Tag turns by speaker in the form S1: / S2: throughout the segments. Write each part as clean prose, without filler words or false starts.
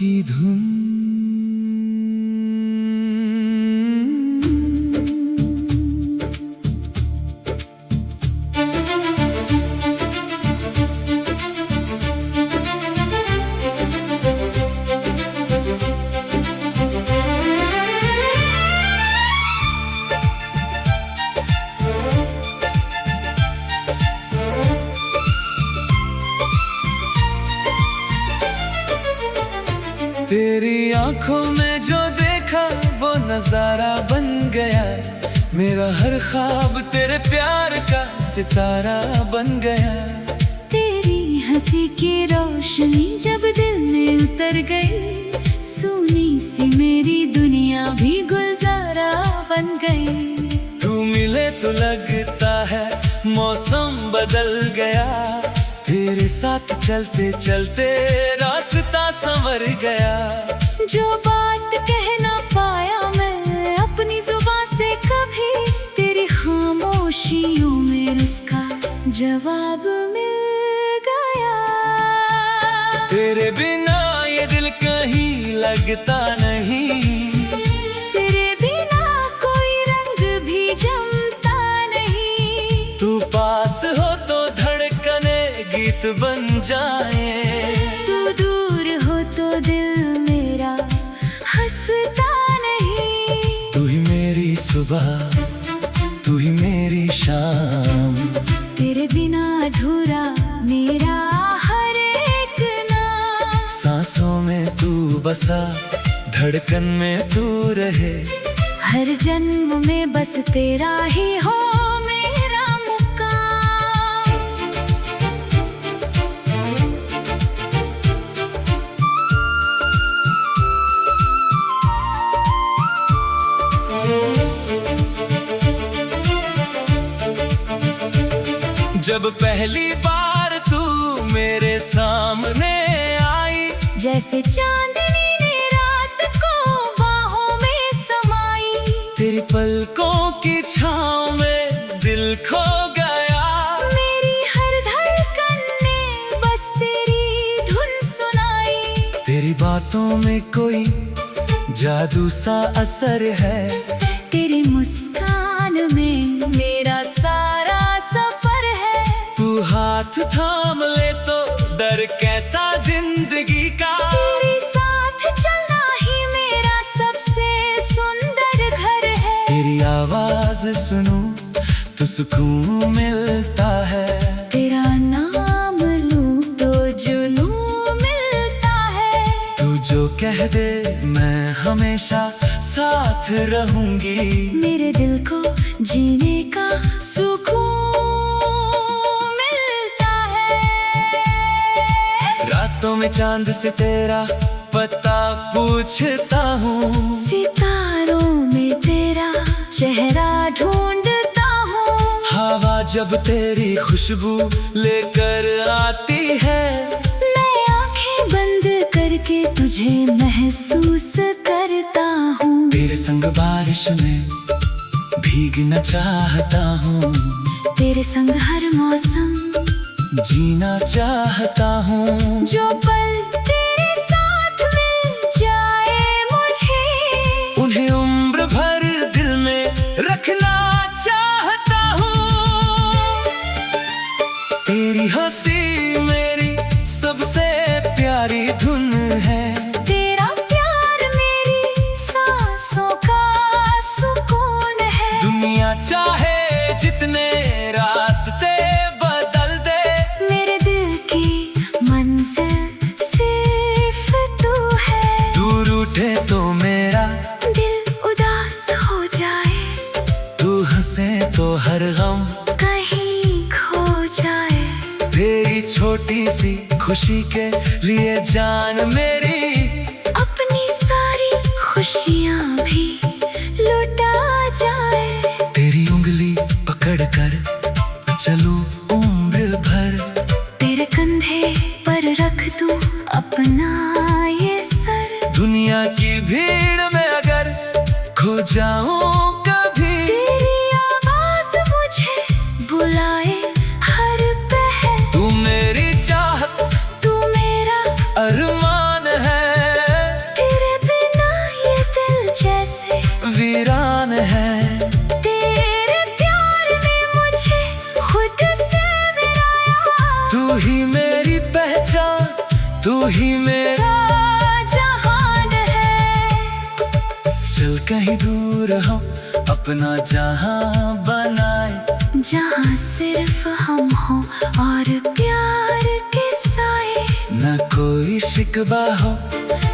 S1: की धुन। तेरी आंखों में जो देखा वो नजारा बन गया, मेरा हर ख्वाब तेरे प्यार का सितारा बन गया।
S2: तेरी हंसी की रोशनी जब दिल में उतर गई, सुनी सी मेरी दुनिया भी गुलजारा बन गई।
S1: तू मिले तो लगता है मौसम बदल गया, तेरे साथ चलते चलते रास्ता संवर गया।
S2: जो बात कह ना पाया मैं अपनी जुबान से कभी, तेरी खामोशियों में उसका जवाब मिल गया।
S1: तेरे बिना ये दिल कहीं लगता नहीं,
S2: तेरे बिना कोई रंग भी जमता नहीं।
S1: तू पास हो तो धड़कने गीत बन जाए,
S2: तू दूर हो तो दिल मेरा हंसता नहीं।
S1: तू ही मेरी सुबह, तू ही मेरी शाम,
S2: तेरे बिना अधूरा मेरा हर एक नाम।
S1: सांसों में तू बसा, धड़कन में तू रहे,
S2: हर जन्म में बस तेरा ही हो मेरा मुकाम।
S1: जब पहली बार तू मेरे सामने आई,
S2: जैसे चांदनी ने रात को बाहों में समाई।
S1: तेरी पलकों की छाँव में दिल खो गया,
S2: मेरी हर धड़कन ने बस तेरी धुन सुनाई।
S1: तेरी बातों में कोई जादू सा असर है,
S2: तेरी मुस्कान में मेरा सारा सफर है।
S1: तू हाथ थाम ले तो डर कैसा जिंदगी का,
S2: तेरे साथ चलना ही मेरा सबसे सुंदर घर है।
S1: तेरी आवाज सुनूं तो सुकून मिलता है,
S2: तेरा नाम लूं तो जुनून मिलता है।
S1: तू जो कह दे मैं हमेशा साथ रहूंगी,
S2: मेरे दिल को जीने का सुकून मिलता है।
S1: रातों में चांद से तेरा पता पूछता हूँ,
S2: सितारों में तेरा चेहरा ढूंढता हूँ।
S1: हवा जब तेरी खुशबू लेकर आती है,
S2: मैं आंखें बंद करके तुझे महसूस करता हूँ।
S1: तेरे संग बारिश में भीगना चाहता हूँ,
S2: तेरे संग हर मौसम
S1: जीना चाहता हूँ।
S2: जो पल तेरे साथ मिल जाए मुझे,
S1: उन्हें उम्र भर दिल में रखना चाहता हूँ। तेरी हंसी मेरी सबसे प्यारी धुन है,
S2: तेरा प्यार मेरी सांसों का सुकून है।
S1: दुनिया चाहे जितने रास्ते बदल दे,
S2: मेरे दिल की मंजिल सिर्फ तू है।
S1: दूर उठे तो मेरा
S2: दिल उदास हो जाए,
S1: तू हंसे तो हर गम
S2: कहीं खो जाए।
S1: तेरी छोटी सी खुशी के लिए जान मेरी
S2: अपनी सारी खुशियाँ भी लुटा जाए।
S1: तेरी उंगली पकड़ कर चलूं उम्र भर,
S2: तेरे कंधे पर रख दूं अपना ये सर।
S1: दुनिया की भीड़ में अगर खो जाऊं कभी,
S2: तेरी आवाज मुझे बुलाए हर पहर।
S1: तू मेरी चाहत,
S2: तू मेरा
S1: अरमान है। ही मेरा
S2: जहान है।
S1: चल कहीं दूर हम अपना जहां बनाए,
S2: जहाँ सिर्फ हम हो और प्यार के साए।
S1: न कोई शिकवा हो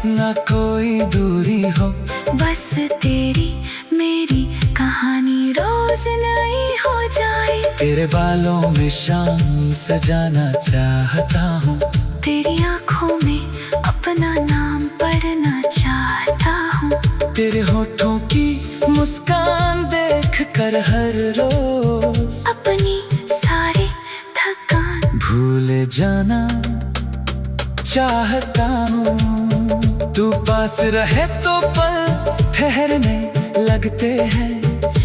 S1: न कोई दूरी हो,
S2: बस तेरी मेरी कहानी रोज नई हो जाए।
S1: तेरे बालों में शाम सजाना चाहता हूँ,
S2: तेरी आँखों में अपना नाम पढ़ना चाहता हूँ।
S1: तेरे होठों की मुस्कान देख कर हर रोज
S2: अपनी सारी थकान
S1: भूल जाना चाहता हूँ। तू पास रहे तो पल ठहरने लगते हैं,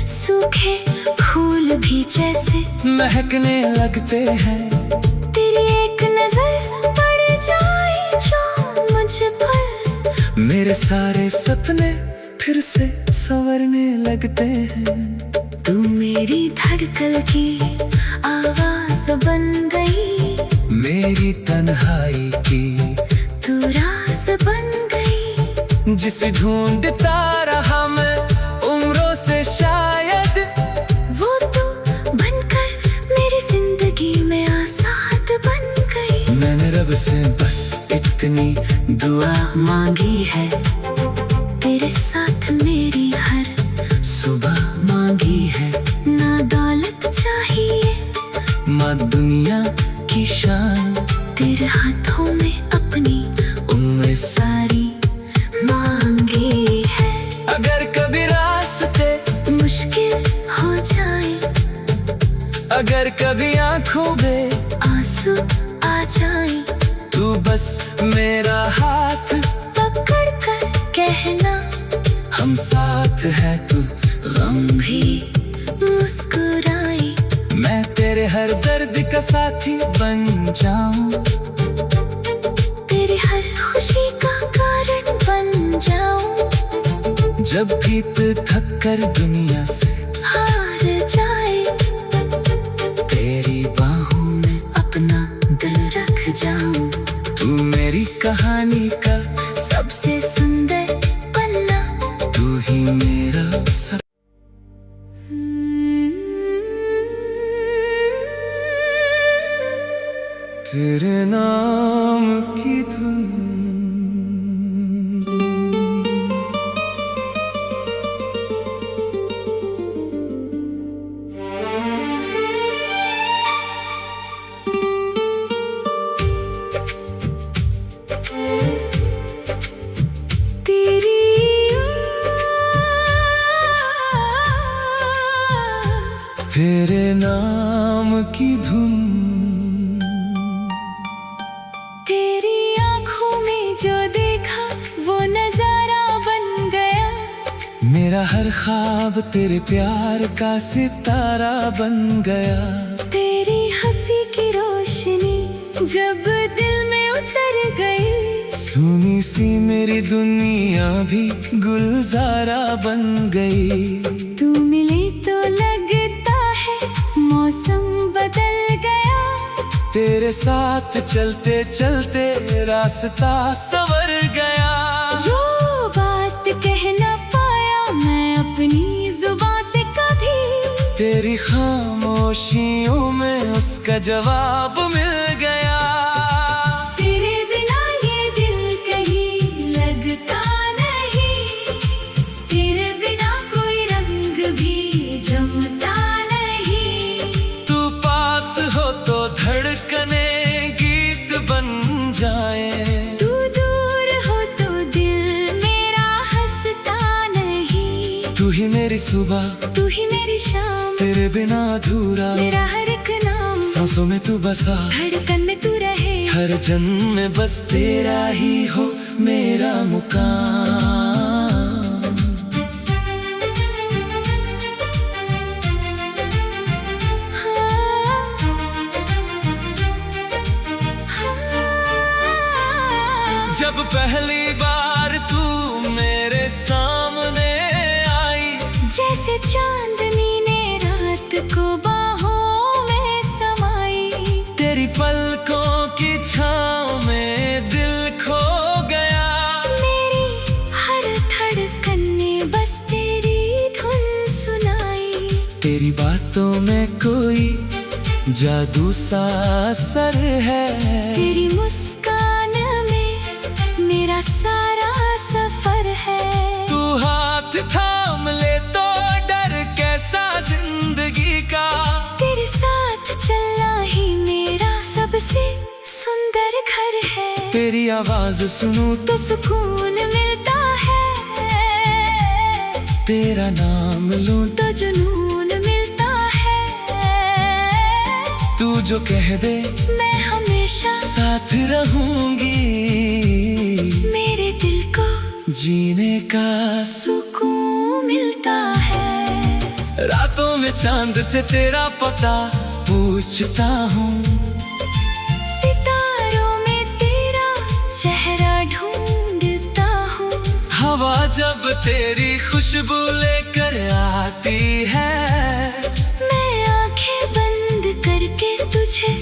S2: सूखे फूल भी जैसे
S1: महकने लगते हैं।
S2: तेरी एक नजर पड़ जाए जो मुझ पर,
S1: मेरे सारे सपने फिर से संवरने लगते हैं।
S2: तू मेरी धड़कन की आवाज बन गई,
S1: मेरी तन्हाई की
S2: तू राज बन गई।
S1: जिसे ढूंढता रहा मैं उम्रों से शायद,
S2: वो तू बनकर मेरी जिंदगी में आजाद बन गई।
S1: मैंने रब से बस इतनी दुआ
S2: मांगी है, तेरे साथ मेरी हर
S1: सुबह मांगी है।
S2: ना दौलत चाहिए
S1: माँ दुनिया की शान,
S2: तेरे हाथों में अपनी
S1: उम्र
S2: सारी मांगी है।
S1: अगर कभी रास्ते
S2: मुश्किल हो जाए,
S1: अगर कभी आंखों में
S2: आंसू आ जाए,
S1: तू बस मेरा हाथ
S2: पकड़ कर कहना
S1: हम साथ है। तू
S2: गम भी मुस्कुराए,
S1: मैं तेरे हर दर्द का साथी बन जाऊं,
S2: तेरी हर खुशी का कारण बन जाऊं।
S1: जब भी तू थक कर दुनिया से
S2: हार जाए,
S1: तेरी बाहों में
S2: अपना दिल रख जाऊं।
S1: तू मेरी कहानी का
S2: सबसे सुंदर पन्ना,
S1: तू ही मेरा सब। तेरे नाम की धुन
S2: तेरी
S1: तेरे नाम की धुन,
S2: तेरी आँखों में जो देखा वो नजारा बन गया।
S1: मेरा हर ख्वाब तेरे प्यार का सितारा बन गया।
S2: तेरी हंसी की रोशनी जब दिल में उतर गई,
S1: सुनी सी मेरी दुनिया भी गुलजारा बन गई।
S2: तू मिले तो लगता है मौसम बदल गया।
S1: तेरे साथ चलते चलते रास्ता संवर गया।
S2: जो बात कह न पाया मैं अपनी जुबान से कभी,
S1: तेरी खामोशियों में उसका जवाब मिल गया।
S2: तेरे बिना ये दिल कहीं लगता नहीं, तेरे बिना कोई रंग भी जमता नहीं।
S1: तू पास हो तो धड़कने गीत बन जाए,
S2: तू दूर हो तो दिल मेरा हंसता नहीं।
S1: तू ही मेरी सुबह
S2: तू ही मेरी शाम,
S1: तेरे बिना अधूरा
S2: मेरा हर एक नाम।
S1: सांसों में तू बसा,
S2: धड़कन में तू रहे,
S1: हर जन्म में बस तेरा ही हो मेरा मुकाम।
S2: हाँ, हाँ।
S1: जब पहली बार तू मेरे सामने आई,
S2: जैसे चांदनी ने रात को बाहों में समाई।
S1: तेरी पलकों की छाँव में दिल तेरी बातों में कोई जादू सा असर है।
S2: तेरी मुस्कान में मेरा सारा सफर है।
S1: तू हाथ थाम ले तो डर कैसा जिंदगी का।
S2: तेरे साथ चलना ही मेरा सबसे सुंदर घर है।
S1: तेरी आवाज सुनूं
S2: तो सुकून मिलता है।
S1: तेरा नाम लूं
S2: तो जुनून मिलता है।
S1: तू जो कह दे
S2: मैं हमेशा
S1: साथ रहूंगी।
S2: मेरे दिल को
S1: जीने का
S2: सुकून मिलता है।
S1: रातों में चांद से तेरा पता पूछता हूँ।
S2: सितारों में तेरा चेहरा ढूंढता हूँ।
S1: हवा जब तेरी खुशबू लेकर आती है,
S2: मैं आंखें बंद करके तुझे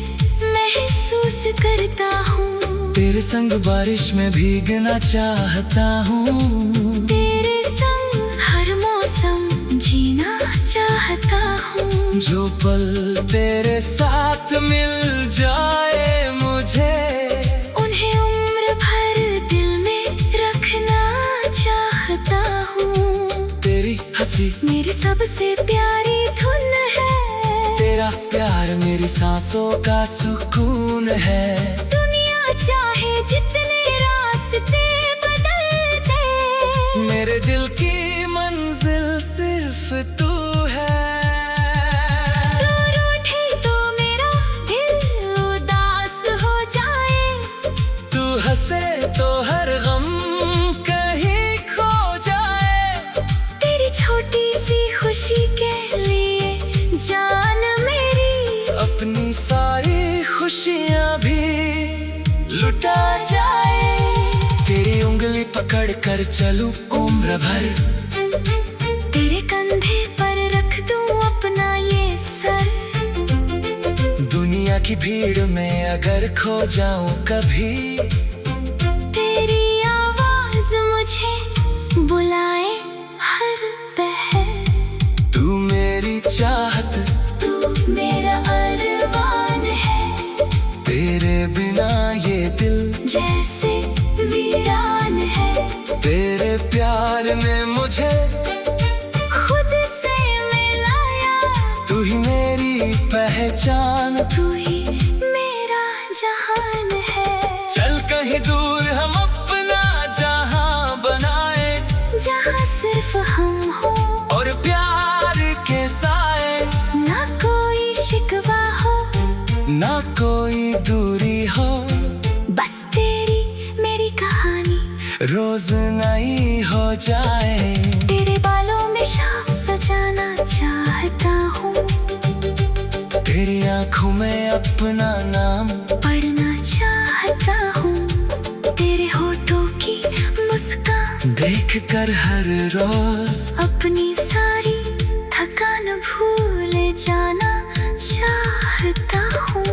S2: महसूस करता हूँ।
S1: तेरे संग बारिश में भीगना चाहता हूँ।
S2: तेरे संग हर मौसम जीना चाहता हूँ।
S1: जो पल तेरे साथ मिल जाए मुझे,
S2: उन्हें उम्र भर दिल में रखना चाहता हूँ।
S1: तेरी हंसी
S2: मेरी सबसे प्यारी धुन है।
S1: तेरा प्यार मेरी सांसों का सुकून है।
S2: दुनिया चाहे जितने रास्ते बदल दे,
S1: मेरे दिल की मंजिल सिर्फ तू है।
S2: दूर उठे तो मेरा दिल उदास हो जाए।
S1: तू हंसे तो हर गम कहीं खो जाए।
S2: तेरी छोटी सी खुशी के लिए जान मेरी
S1: अपनी सारी खुशियाँ भी लुटा जाए। तेरी उंगली पकड़ कर चलूं उम्र भर।
S2: तेरे कंधे पर रख दूं अपना ये सर।
S1: दुनिया की भीड़ में अगर खो जाऊं कभी,
S2: तेरी आवाज मुझे बुलाए हर पहर।
S1: तू मेरी चाहत,
S2: तू मेरा अरमान है।
S1: तेरे बिना ये दिल
S2: जैसे वीरान है।
S1: तेरे प्यार ने मुझे
S2: खुद से मिलाया।
S1: तू ही मेरी पहचान।
S2: तू ही मेरा जहान है।
S1: चल कहीं दूर हम अपना जहां बनाए,
S2: जहाँ सिर्फ हम हो
S1: और प्यार के साए।
S2: ना कोई शिकवा हो,
S1: ना कोई दूरी हो,
S2: बस तेरी मेरी कहानी
S1: रोज नई हो जाए।
S2: तेरे बालों में शाम सजाना चाहता हूँ।
S1: तेरी आंखों में अपना नाम
S2: पढ़ना चाहता हूँ। तेरे होठों की मुस्कान
S1: देख कर हर रोज
S2: अपनी सारी थकान भूल जाना चाहता हूँ।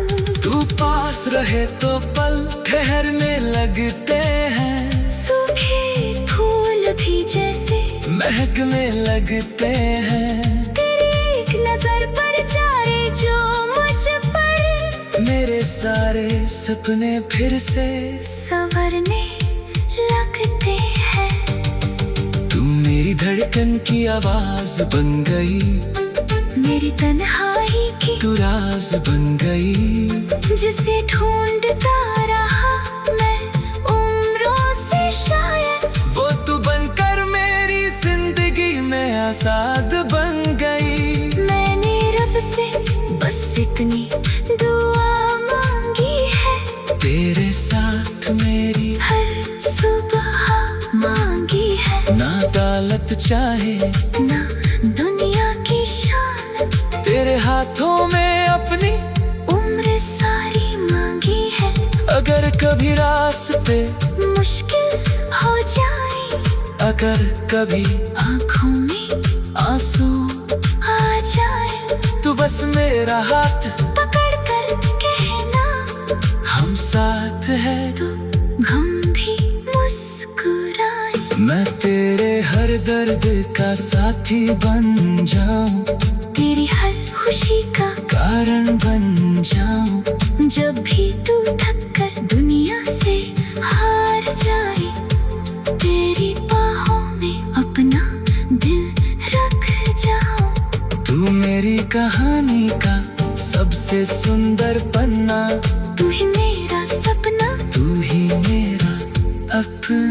S1: तू पास रहे तो पल ठहरने लगते हैं।
S2: सूखे फूल भी जैसे
S1: महकने लगते हैं।
S2: तेरी एक नजर पर जाए जो मुझ पर,
S1: मेरे सारे सपने फिर से
S2: संवरने लगते हैं।
S1: तू मेरी धड़कन की आवाज बन गई।
S2: मेरी तन्हाई की
S1: तू राज बन गई।
S2: जिसे ढूंढता रहा मैं उम्रों से शायद,
S1: वो तू बनकर मेरी जिंदगी में आजाद बन गई।
S2: मैंने रब से बस इतनी दुआ मांगी है।
S1: तेरे साथ मेरी
S2: हर सुबह मांगी है।
S1: ना दौलत चाहे
S2: ना दुनिया की शान,
S1: तेरे हाथों में अपनी
S2: उम्र सारी मांगी है।
S1: अगर कभी रास्ते
S2: मुश्किल हो जाए,
S1: अगर कभी
S2: आंखों में
S1: आंसू
S2: आ जाए,
S1: तू बस मेरा हाथ
S2: पकड़ कर कहना
S1: हम साथ है।
S2: तो गम भी मुस्कुराए।
S1: मैं तेरे हर दर्द का साथी बन जाऊं,
S2: तेरी हर खुशी का
S1: कारण बन जाऊं।
S2: जब भी तू थक कर दुनिया से हार जाए, तेरी बाहों में अपना दिल रख जाऊं।
S1: तू मेरी कहानी का सबसे सुंदर पन्ना,
S2: तू ही मेरा सपना,
S1: तू ही मेरा अपना।